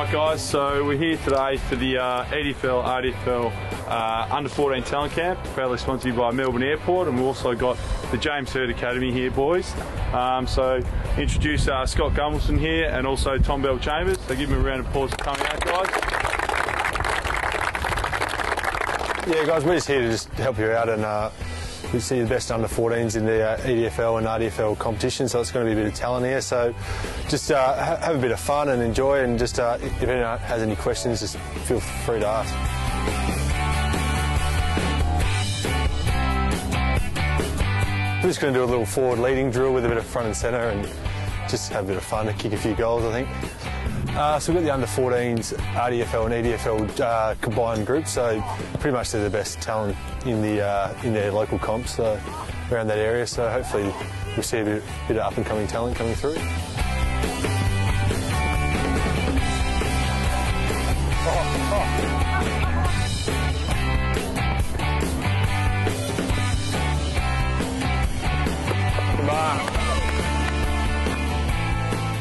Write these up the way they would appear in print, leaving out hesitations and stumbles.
Alright guys, so we're here today for the EDFL, RDFL Under 14 Talent Camp, proudly sponsored by Melbourne Airport, and we've also got the James Hird Academy here, boys. So introduce Scott Gumbelson here and also Tom Bell Chambers. So give them a round of applause for coming out, guys. Yeah guys, we're just here to just help you out, and we see the best under 14s in the EDFL and RDFL competition, so it's going to be a bit of talent here. So just have a bit of fun and enjoy, and just if anyone has any questions, just feel free to ask. We're just going to do a little forward leading drill with a bit of front and centre, and just have a bit of fun to kick a few goals, I think. So we've got the under 14s, RDFL and EDFL combined group, so pretty much they're the best talent in their local comps around that area. So hopefully we'll see a bit of up and coming talent coming through.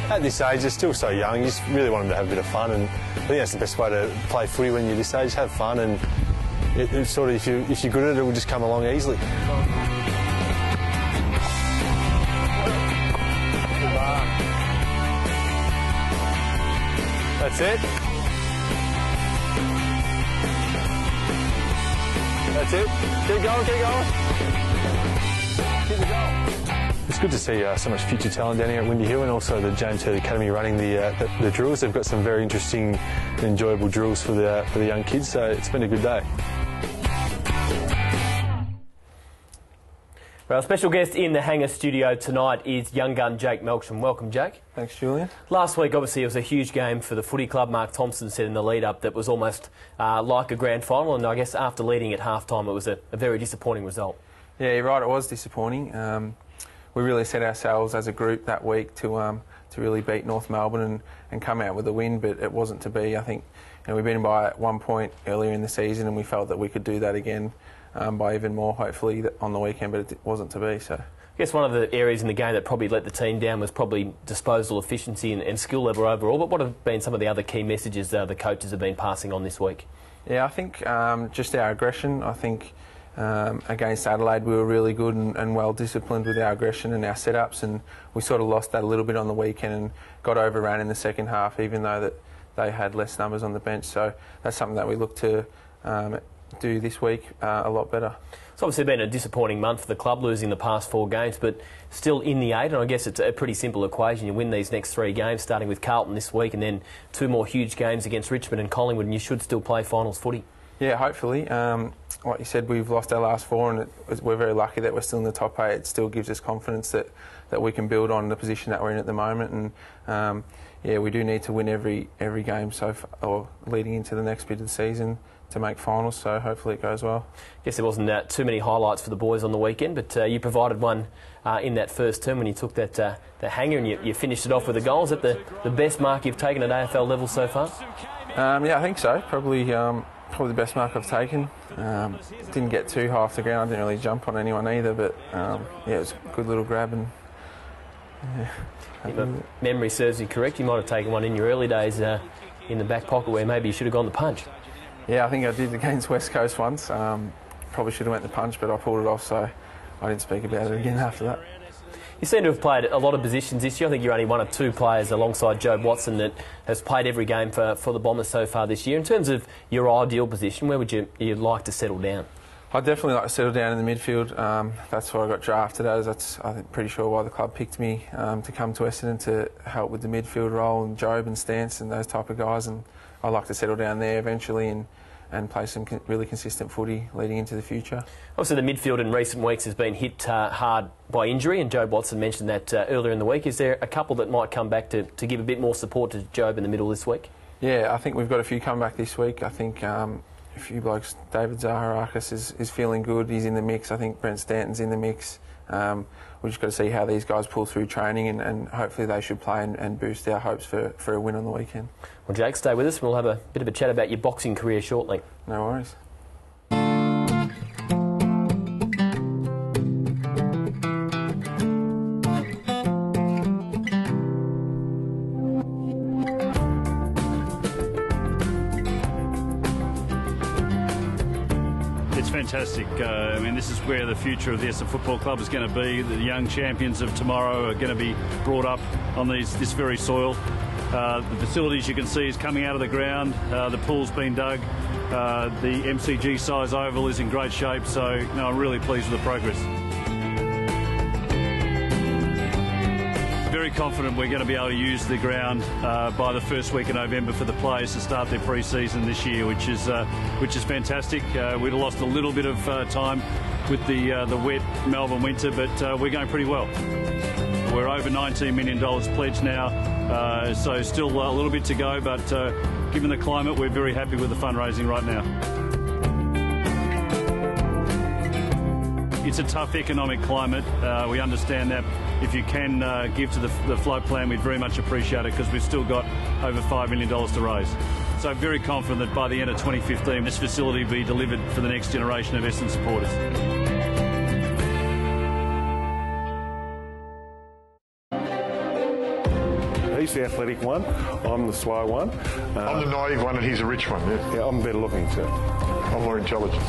At this age, they're still so young, you just really want them to have a bit of fun, and I think that's the best way to play footy when you're this age. Have fun, and it's sort of, if you're good at it, it will just come along easily. That's it. That's it. Keep going, keep going. Keep it going. It's good to see so much future talent down here at Windy Hill, and also the James Hird Academy running the drills. They've got some very interesting and enjoyable drills for the young kids, so it's been a good day. Well, our special guest in the Hangar studio tonight is young gun Jake Melksham. Welcome, Jake. Thanks, Julian. Last week, obviously, it was a huge game for the footy club. Mark Thompson said in the lead-up that was almost like a grand final, and I guess after leading at half-time, it was a very disappointing result. Yeah, you're right, it was disappointing. We really set ourselves as a group that week to really beat North Melbourne and come out with a win, but it wasn't to be. I think we've been by 1 point earlier in the season, and we felt that we could do that again by even more, hopefully, on the weekend, but it wasn't to be. So I guess one of the areas in the game that probably let the team down was probably disposal efficiency and skill level overall, but what have been some of the other key messages the coaches have been passing on this week? Yeah, I think just our aggression. I think against Adelaide we were really good and well disciplined with our aggression and our setups, and we sort of lost that a little bit on the weekend and got overrun in the second half, even though that they had less numbers on the bench. So that's something that we look to do this week a lot better. It's obviously been a disappointing month for the club, losing the past 4 games, but still in the 8, and I guess it's a pretty simple equation. You win these next 3 games, starting with Carlton this week, and then 2 more huge games against Richmond and Collingwood, and you should still play finals footy. Yeah, hopefully. Like you said, we've lost our last 4, and we're very lucky that we're still in the top 8. It still gives us confidence that we can build on the position that we're in at the moment, and yeah, we do need to win every game or leading into the next bit of the season to make finals, so hopefully it goes well. I guess there wasn't too many highlights for the boys on the weekend, but you provided one in that first term when you took that hanger and you finished it off with a goal. Is that the best mark you've taken at AFL level so far? Yeah, I think so. Probably the best mark I've taken. Didn't get too high off the ground. I didn't really jump on anyone either, but yeah, it was a good little grab. And yeah, if memory serves you correct, you might have taken one in your early days in the back pocket where maybe you should have gone the punch. Yeah, I think I did against West Coast once. Probably should have went the punch, but I pulled it off, so I didn't speak about it again after that. You seem to have played a lot of positions this year. I think you're only one of 2 players alongside Jobe Watson that has played every game for the Bombers so far this year. In terms of your ideal position, where would you like to settle down? I'd definitely like to settle down in the midfield. That's where I got drafted as. That's, I'm pretty sure, why the club picked me to come to Essendon to help with the midfield role, and Jobe and Stance and those type of guys. And I'd like to settle down there eventually and play some really consistent footy leading into the future. Obviously, the midfield in recent weeks has been hit hard by injury, and Jobe Watson mentioned that earlier in the week. Is there a couple that might come back to give a bit more support to Jobe in the middle this week? Yeah, I think we've got a few come back this week. I think a few blokes. David Zaharakis is feeling good. He's in the mix. I think Brent Stanton's in the mix. We've just got to see how these guys pull through training, and hopefully they should play and boost our hopes for a win on the weekend. Well, Jake, stay with us. We'll have a bit of a chat about your boxing career shortly. No worries. fantastic. I mean, this is where the future of the Essendon Football Club is going to be. The young champions of tomorrow are going to be brought up on this very soil. The facilities you can see is coming out of the ground. The pool's been dug. The MCG size oval is in great shape. So, no, I'm really pleased with the progress. Very confident we're going to be able to use the ground by the first week of November for the players to start their pre-season this year, which is fantastic. We'd have lost a little bit of time with the wet Melbourne winter, but we're going pretty well. We're over $19 million pledged now, so still a little bit to go, but given the climate, we're very happy with the fundraising right now. It's a tough economic climate. We understand that. If you can give to the float plan, we'd very much appreciate it, because we've still got over $5 million to raise. So very confident that by the end of 2015, this facility will be delivered for the next generation of Essendon supporters. He's the athletic one, I'm the slow one. I'm the naive one and he's a rich one, yeah? Yeah, I'm better looking too. I'm more intelligent.